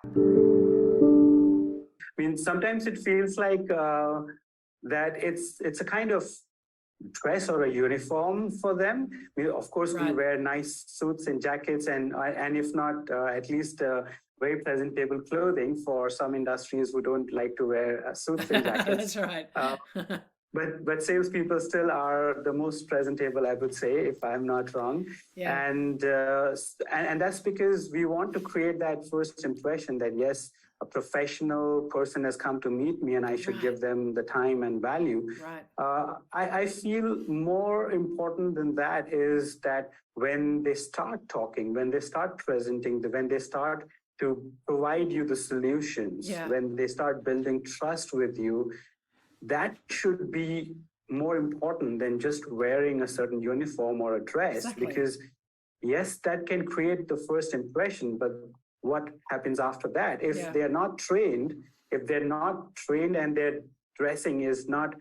I mean, sometimes it feels like that it's a kind of dress or a uniform for them. Of course, we Right. wear nice suits and jackets, and if not, at least very presentable clothing for some industries who don't like to wear suits and jackets. That's right. But salespeople still are the most presentable, I would say, if I'm not wrong. Yeah. And that's because we want to create that first impression that yes, a professional person has come to meet me, and I should give them the time and value. Right. I feel more important than that is that when they start talking, when they start presenting, when they start to provide you the solutions, Yeah. when they start building trust with you, that should be more important than just wearing a certain uniform or a dress. Exactly. Because yes, that can create the first impression, but what happens after that? If they're not trained, and their dressing is not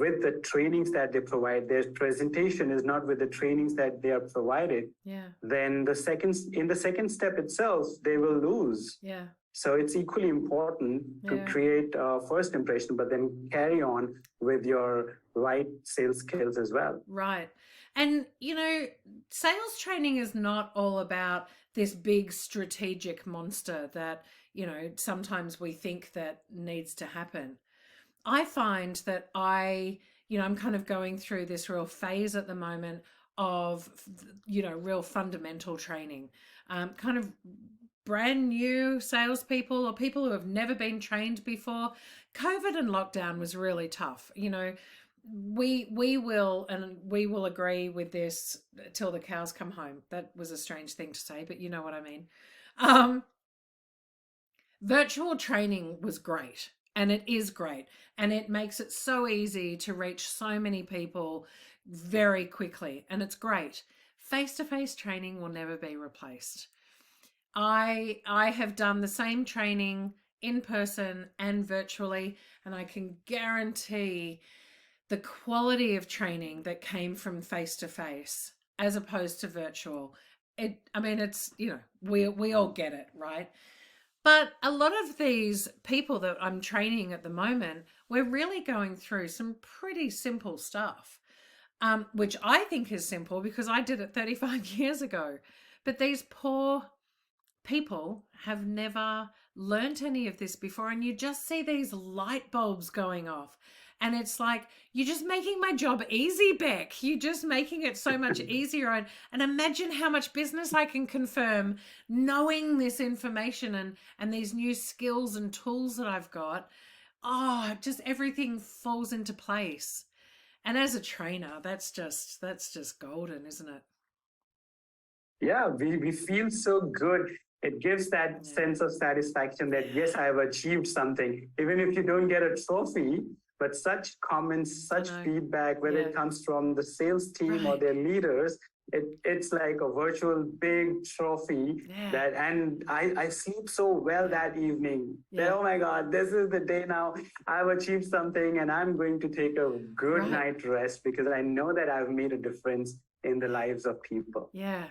with the trainings that they provide, their presentation is not with the trainings that they are provided, then in the second step itself, they will lose. Yeah. So it's equally important to create a first impression, but then carry on with your right sales skills as well. Right. And, sales training is not all about this big strategic monster that, sometimes we think that needs to happen. I find that I'm kind of going through this real phase at the moment of, real fundamental training, kind of brand new salespeople or people who have never been trained before. COVID and lockdown was really tough. We will agree with this till the cows come home. That was a strange thing to say, but you know what I mean. Virtual training was great, and it is great, and it makes it so easy to reach so many people very quickly, and it's great. Face-to-face training will never be replaced. I have done the same training in person and virtually, and I can guarantee the quality of training that came from face-to-face as opposed to virtual. It's, we all get it, right? But a lot of these people that I'm training at the moment, we're really going through some pretty simple stuff, which I think is simple because I did it 35 years ago. But these poor people have never learnt any of this before, and you just see these light bulbs going off. And it's like, you're just making my job easy, Beck. You're just making it so much easier. And imagine how much business I can confirm knowing this information and these new skills and tools that I've got. Oh, just everything falls into place. And as a trainer, that's just golden, isn't it? Yeah, we feel so good. It gives that sense of satisfaction that, yes, I have achieved something. Even if you don't get a trophy, but such comments, such feedback, whether it comes from the sales team or their leaders, it's like a virtual big trophy that, and I sleep so well that evening. That, oh my God, this is the day now. I've achieved something, and I'm going to take a good night rest because I know that I've made a difference in the lives of people. Yeah.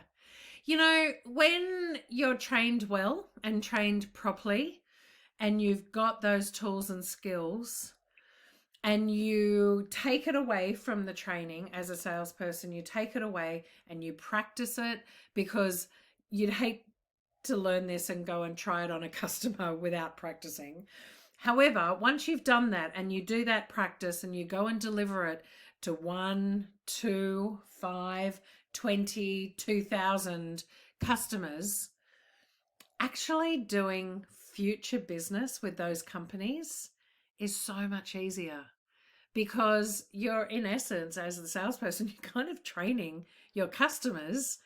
When you're trained well and trained properly, and you've got those tools and skills, and you take it away from the training as a salesperson, you take it away and you practice it, because you'd hate to learn this and go and try it on a customer without practicing. However, once you've done that and you do that practice and you go and deliver it to 1, 2, 5, 20, 2,000 customers, actually doing future business with those companies is so much easier, because you're, in essence, as the salesperson, you're kind of training your customers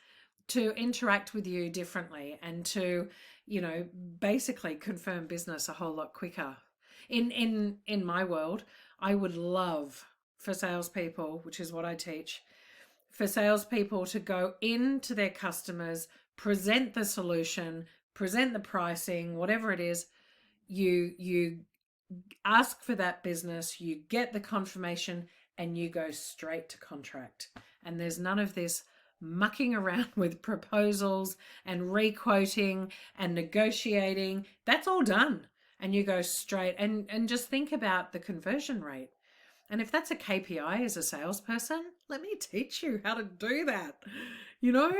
to interact with you differently and to, basically confirm business a whole lot quicker. In my world, I would love for salespeople, which is what I teach, for salespeople to go into their customers, present the solution, present the pricing, whatever it is. You ask for that business, you get the confirmation, and you go straight to contract. And there's none of this mucking around with proposals and requoting and negotiating. That's all done. And you go straight and just think about the conversion rate. And if that's a KPI as a salesperson, let me teach you how to do that. You know?